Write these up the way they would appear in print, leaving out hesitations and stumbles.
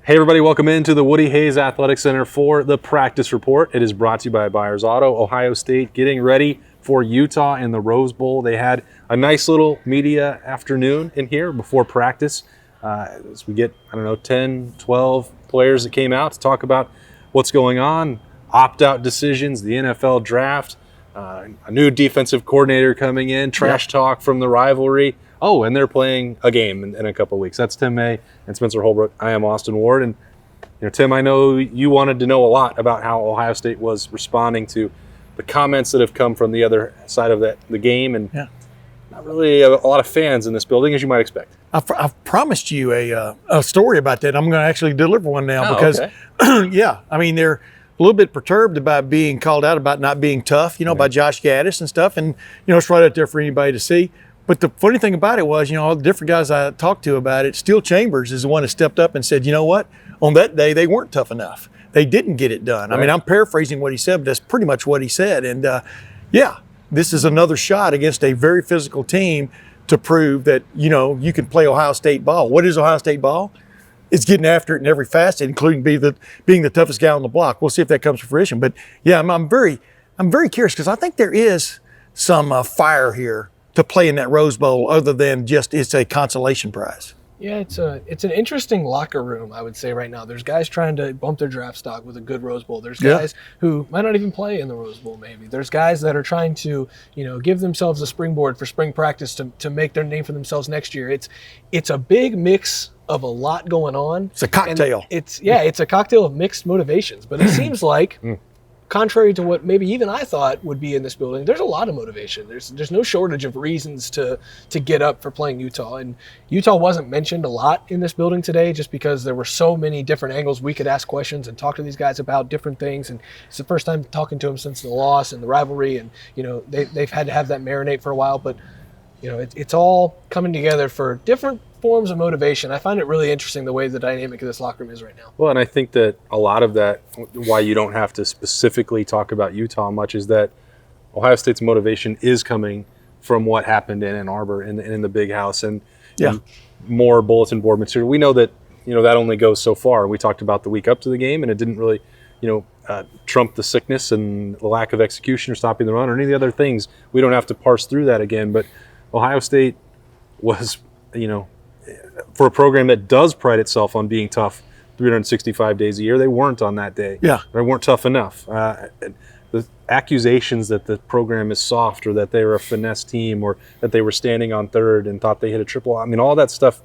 Hey everybody, welcome into the Woody Hayes Athletic Center for the practice report. It is brought to you by Byers Auto. Ohio State getting ready for Utah in the Rose Bowl. They had a nice little media afternoon in here before practice. As we get, 10, 12 players that came out to talk about what's going on, opt-out decisions, the NFL draft, a new defensive coordinator coming in, trash talk from the rivalry. Oh, and they're playing a game in a couple of weeks. That's Tim May and Spencer Holbrook. I am Austin Ward. And Tim, I know you wanted to know a lot about how Ohio State was responding to the comments that have come from the other side of the game. And not really a lot of fans in this building, as you might expect. I've promised you a story about that. I'm going to actually deliver one now because, okay. They're a little bit perturbed about being called out about not being tough, by Josh Gaddis and stuff. And, it's right out there for anybody to see. But the funny thing about it was, all the different guys I talked to about it, Steele Chambers is the one that stepped up and said, you know what? On that day, they weren't tough enough. They didn't get it done. Right. I mean, I'm paraphrasing what he said, but that's pretty much what he said. And, this is another shot against a very physical team to prove that, you can play Ohio State ball. What is Ohio State ball? It's getting after it in every facet, including being the toughest guy on the block. We'll see if that comes to fruition. But, I'm very curious because I think there is some fire here to play in that Rose Bowl other than just it's a consolation prize. Yeah, it's an interesting locker room, I would say right now. There's guys trying to bump their draft stock with a good Rose Bowl. There's guys who might not even play in the Rose Bowl maybe. There's guys that are trying to, give themselves a springboard for spring practice to make their name for themselves next year. It's a big mix of a lot going on. It's a cocktail. It's a cocktail of mixed motivations, but it seems like contrary to what maybe even I thought would be in this building, there's a lot of motivation. There's no shortage of reasons to get up for playing Utah. And Utah wasn't mentioned a lot in this building today just because there were so many different angles we could ask questions and talk to these guys about different things. And it's the first time talking to them since the loss and the rivalry. And, they've had to have that marinate for a while. But, it's all coming together for different forms of motivation. I find it really interesting the way the dynamic of this locker room is right now. Well, and I think that a lot of that, why you don't have to specifically talk about Utah much, is that Ohio State's motivation is coming from what happened in Ann Arbor in the big house and more bulletin board material. We know that, that only goes so far. We talked about the week up to the game, and it didn't really, trump the sickness and the lack of execution or stopping the run or any of the other things. We don't have to parse through that again. But Ohio State was, for a program that does pride itself on being tough 365 days a year, they weren't on that day. Yeah. They weren't tough enough. The accusations that the program is soft or that they were a finesse team or that they were standing on third and thought they hit a triple, all that stuff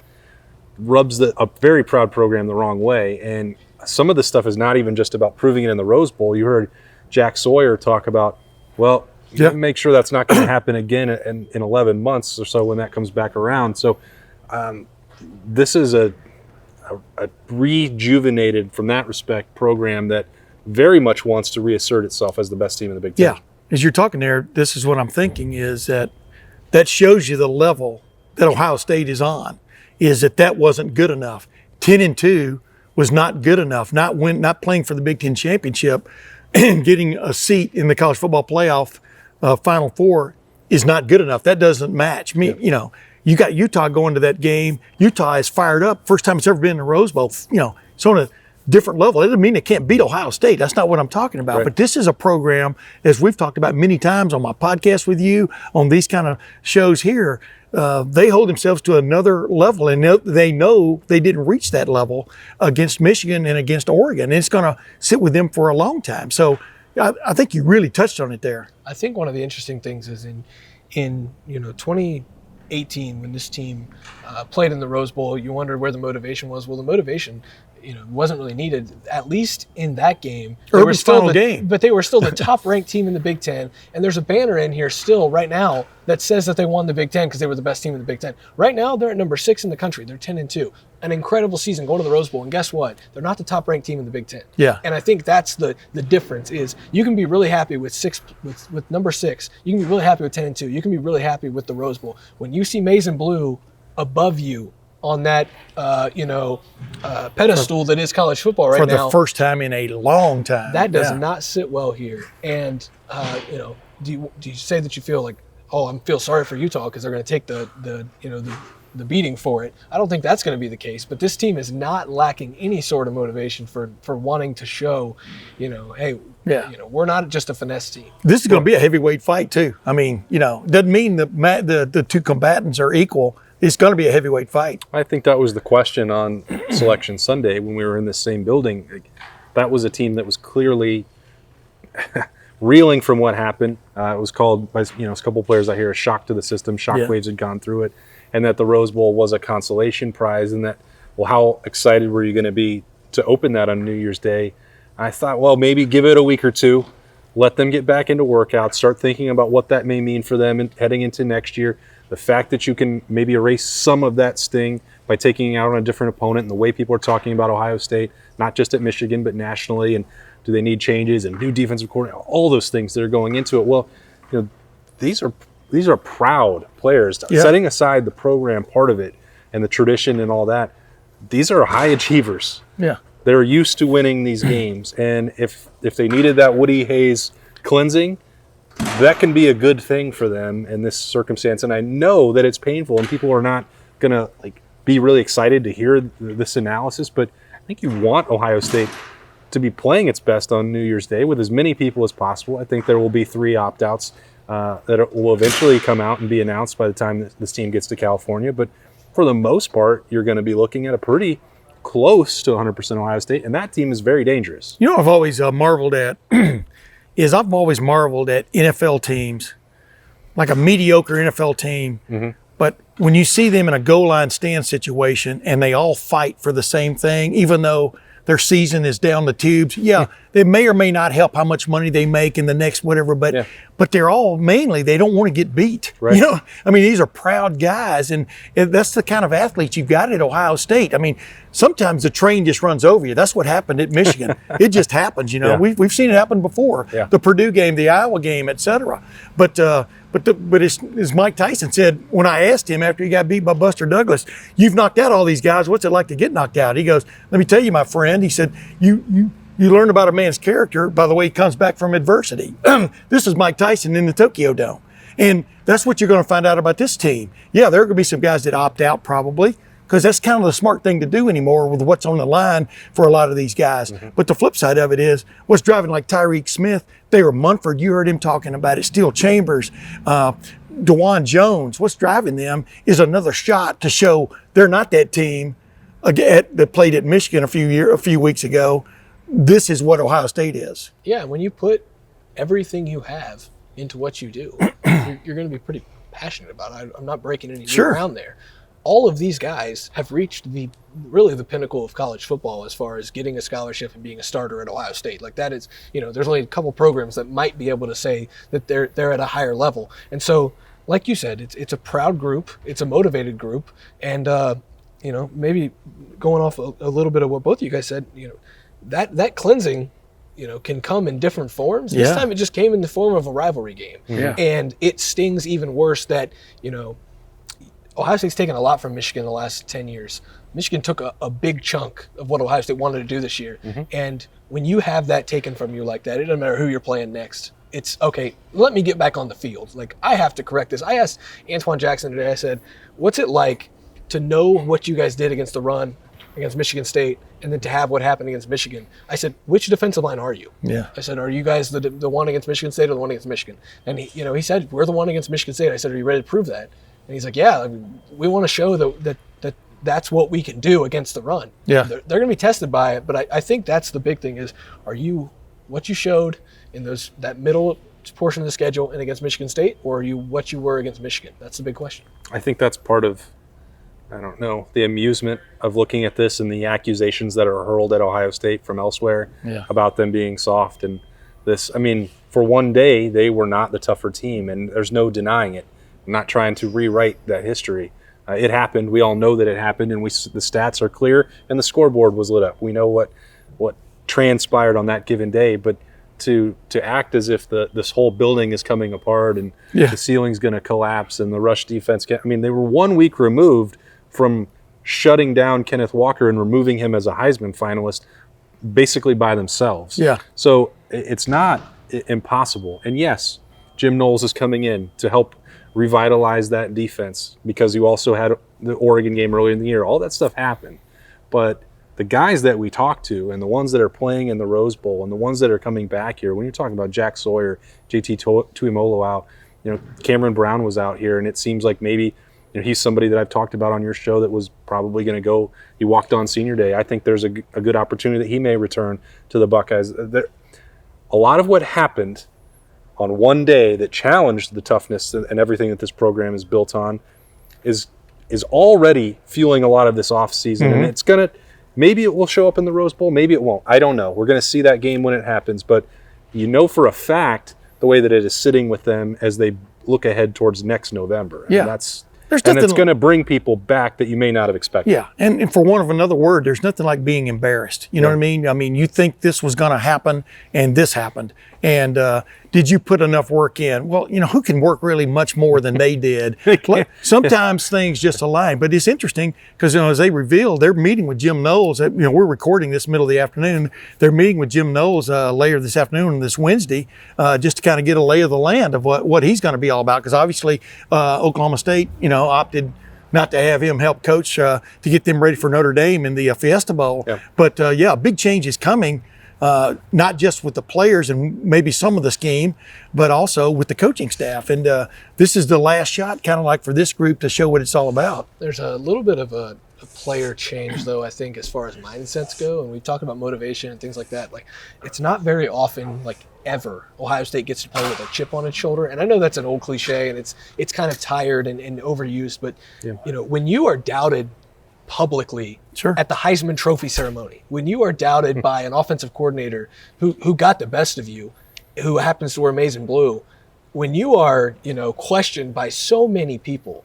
rubs a very proud program the wrong way. And some of this stuff is not even just about proving it in the Rose Bowl. You heard Jack Sawyer talk about, make sure that's not going to happen again in 11 months or so when that comes back around. So this is a rejuvenated, from that respect, program that very much wants to reassert itself as the best team in the Big Ten. Yeah, as you're talking there, this is what I'm thinking is that shows you the level that Ohio State is on, is that wasn't good enough. 10-2 was not good enough, not playing for the Big Ten championship and getting a seat in the college football playoff Final Four is not good enough. That doesn't match. You got Utah going to that game. Utah is fired up. First time it's ever been in the Rose Bowl. It's on a different level. It doesn't mean they can't beat Ohio State. That's not what I'm talking about. Right. But this is a program, as we've talked about many times on my podcast with you, on these kind of shows here, they hold themselves to another level, and they know they didn't reach that level against Michigan and against Oregon. And it's going to sit with them for a long time. So I think you really touched on it there. I think one of the interesting things is in 2018 when this team played in the Rose Bowl, you wondered where the motivation was. Well, the motivation wasn't really needed, at least in that game. But they were still the top-ranked team in the Big Ten, and there's a banner in here still right now that says that they won the Big Ten because they were the best team in the Big Ten. Right now, they're at number 6 in the country. They're 10-2. An incredible season going to the Rose Bowl, and guess what? They're not the top-ranked team in the Big Ten. Yeah. And I think that's the difference is you can be really happy with number 6. You can be really happy with 10-2. You can be really happy with the Rose Bowl. When you see maize and blue above you on that, pedestal that is college football right now. For the first time in a long time. That does not sit well here. And, do you say that you feel like, I feel sorry for Utah because they're going to take the the beating for it. I don't think that's going to be the case, but this team is not lacking any sort of motivation for wanting to show, hey, we're not just a finesse team. This is going to be a heavyweight fight too. I mean, doesn't mean the two combatants are equal. It's going to be a heavyweight fight. I think that was the question on Selection Sunday when we were in the same building. That was a team that was clearly reeling from what happened. It was called by a couple players I hear a shock to the system. Shockwaves had gone through it, and that the Rose Bowl was a consolation prize. And that, well, how excited were you going to be to open that on New Year's Day? I thought, well, maybe give it a week or two, let them get back into workouts, start thinking about what that may mean for them and heading into next year. The fact that you can maybe erase some of that sting by taking it out on a different opponent, and the way people are talking about Ohio State, not just at Michigan, but nationally, and do they need changes and new defensive coordinator, all those things that are going into it. Well, these are proud players. Yeah. Setting aside the program part of it and the tradition and all that, these are high achievers. Yeah. They're used to winning these games, and if they needed that Woody Hayes cleansing, that can be a good thing for them in this circumstance. And I know that it's painful, and people are not going to be really excited to hear this analysis, but I think you want Ohio State to be playing its best on New Year's Day with as many people as possible. I think there will be 3 opt-outs that will eventually come out and be announced by the time that this team gets to California. But for the most part, you're going to be looking at a pretty close to 100% Ohio State, and that team is very dangerous. I've always marveled at NFL teams, like a mediocre NFL team, but when you see them in a goal line stand situation and they all fight for the same thing, even though their season is down the tubes, they may or may not help how much money they make in the next whatever, but they're all mainly, they don't want to get beat. Right. These are proud guys, and that's the kind of athletes you've got at Ohio State. Sometimes the train just runs over you. That's what happened at Michigan. It just happens, Yeah. We've seen it happen before. Yeah. The Purdue game, the Iowa game, et cetera. But as Mike Tyson said, when I asked him after he got beat by Buster Douglas, you've knocked out all these guys. What's it like to get knocked out? He goes, let me tell you, my friend. He said, you learn about a man's character by the way he comes back from adversity. This is Mike Tyson in the Tokyo Dome. And that's what you're going to find out about this team. Yeah, there are going to be some guys that opt out probably, because that's kind of the smart thing to do anymore with what's on the line for a lot of these guys. But the flip side of it is what's driving like Tyreek Smith, Thayer Munford, you heard him talking about it, Steel Chambers, DeJuan Jones, what's driving them is another shot to show they're not that team that played at Michigan a few weeks ago. This is what Ohio State is. Yeah, when you put everything you have into what you do, you're going to be pretty passionate about it. I'm not breaking any ground there. All of these guys have reached the pinnacle of college football as far as getting a scholarship and being a starter at Ohio State. Like that is, there's only a couple programs that might be able to say that they're at a higher level. And so, like you said, it's a proud group, it's a motivated group, and maybe going off a little bit of what both of you guys said, that cleansing, can come in different forms. This time it just came in the form of a rivalry game. Yeah. And it stings even worse that, Ohio State's taken a lot from Michigan the last 10 years. Michigan took a big chunk of what Ohio State wanted to do this year. And when you have that taken from you like that, it doesn't matter who you're playing next. It's, okay, let me get back on the field. Like, I have to correct this. I asked Antoine Jackson today, I said, what's it like to know what you guys did against the run against Michigan State, and then to have what happened against Michigan? I said, which defensive line are you? Yeah. I said, are you guys the one against Michigan State or the one against Michigan? And he said, we're the one against Michigan State. I said, are you ready to prove that? And he's like, yeah, we want to show that's what we can do against the run. Yeah. They're going to be tested by it, but I think that's the big thing is, are you what you showed in that middle portion of the schedule and against Michigan State, or are you what you were against Michigan? That's the big question. I think that's part of, the amusement of looking at this and the accusations that are hurled at Ohio State from elsewhere about them being soft. And this, for one day, they were not the tougher team, and there's no denying it. I'm not trying to rewrite that history. It happened. We all know that it happened, and the stats are clear, and the scoreboard was lit up. We know what transpired on that given day, but to act as if this whole building is coming apart and the ceiling's going to collapse and the rush defense they were 1 week removed from shutting down Kenneth Walker and removing him as a Heisman finalist basically by themselves. Yeah. So it's not impossible. And yes, Jim Knowles is coming in to help revitalize that defense, because you also had the Oregon game earlier in the year. All that stuff happened. But the guys that we talk to and the ones that are playing in the Rose Bowl and the ones that are coming back here, when you're talking about Jack Sawyer, JT Tuimoloau out, Cameron Brown was out here, and it seems like maybe he's somebody that I've talked about on your show that was probably going to go. He walked on senior day. I think there's a good opportunity that he may return to the Buckeyes. A lot of what happened on one day that challenged the toughness and everything that this program is built on is already fueling a lot of this offseason. And it's going to, maybe it will show up in the Rose Bowl, maybe it won't. I don't know. We're going to see that game when it happens. But for a fact the way that it is sitting with them as they look ahead towards next November. And it's going to bring people back that you may not have expected. Yeah, and for want of another word, there's nothing like being embarrassed. You know what I mean? I mean, you think this was going to happen, and this happened. And did you put enough work in? Well, who can work really much more than they did? Sometimes things just align. But it's interesting because, as they revealed, they're meeting with Jim Knowles. We're recording this middle of the afternoon. They're meeting with Jim Knowles later this afternoon, this Wednesday, just to kind of get a lay of the land of what he's going to be all about. Because obviously, Oklahoma State, opted not to have him help coach to get them ready for Notre Dame in the Fiesta Bowl. Yeah. But big change is coming. Not just with the players and maybe some of the scheme, but also with the coaching staff. And this is the last shot, kind of like for this group, to show what it's all about. There's a little bit of a player change, though, I think, as far as mindsets go. And we talk about motivation and things like that. Like, it's not very often, like ever, Ohio State gets to play with a chip on its shoulder. And I know that's an old cliche, and it's kind of tired and overused. But, when you are doubted publicly at the Heisman Trophy ceremony, when you are doubted by an offensive coordinator who got the best of you, who happens to wear maize and blue, when you are, questioned by so many people,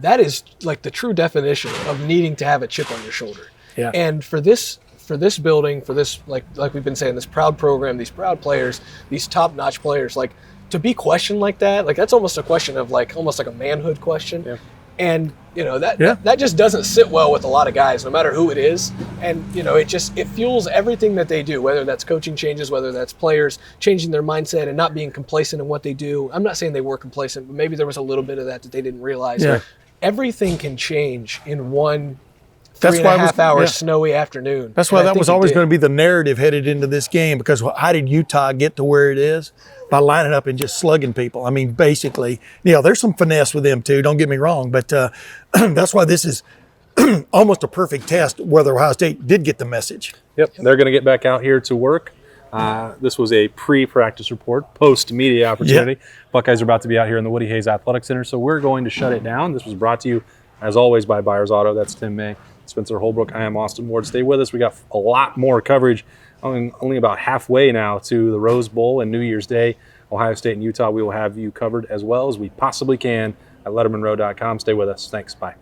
that is like the true definition of needing to have a chip on your shoulder. Yeah. And for this building, for this, like we've been saying, this proud program, these proud players, these top-notch players, like, to be questioned like that, like, that's almost a question of almost like a manhood question. Yeah. And, that just doesn't sit well with a lot of guys, no matter who it is. And, it fuels everything that they do, whether that's coaching changes, whether that's players changing their mindset and not being complacent in what they do. I'm not saying they were complacent, but maybe there was a little bit of that they didn't realize. Yeah. Everything can change in one 3.5-hour snowy afternoon. That's why that was always going to be the narrative headed into this game, because how did Utah get to where it is? By lining up and just slugging people. I mean, basically, there's some finesse with them too, don't get me wrong, but that's why this is almost a perfect test whether Ohio State did get the message. Yep, they're going to get back out here to work. This was a pre-practice report, post-media opportunity. Yep. Buckeyes are about to be out here in the Woody Hayes Athletic Center, so we're going to shut it down. This was brought to you, as always, by Byers Auto. That's Tim May, Spencer Holbrook. I am Austin Ward. Stay with us. We got a lot more coverage. Only about halfway now to the Rose Bowl and New Year's Day. Ohio State and Utah, we will have you covered as well as we possibly can at lettermenrow.com. Stay with us. Thanks. Bye.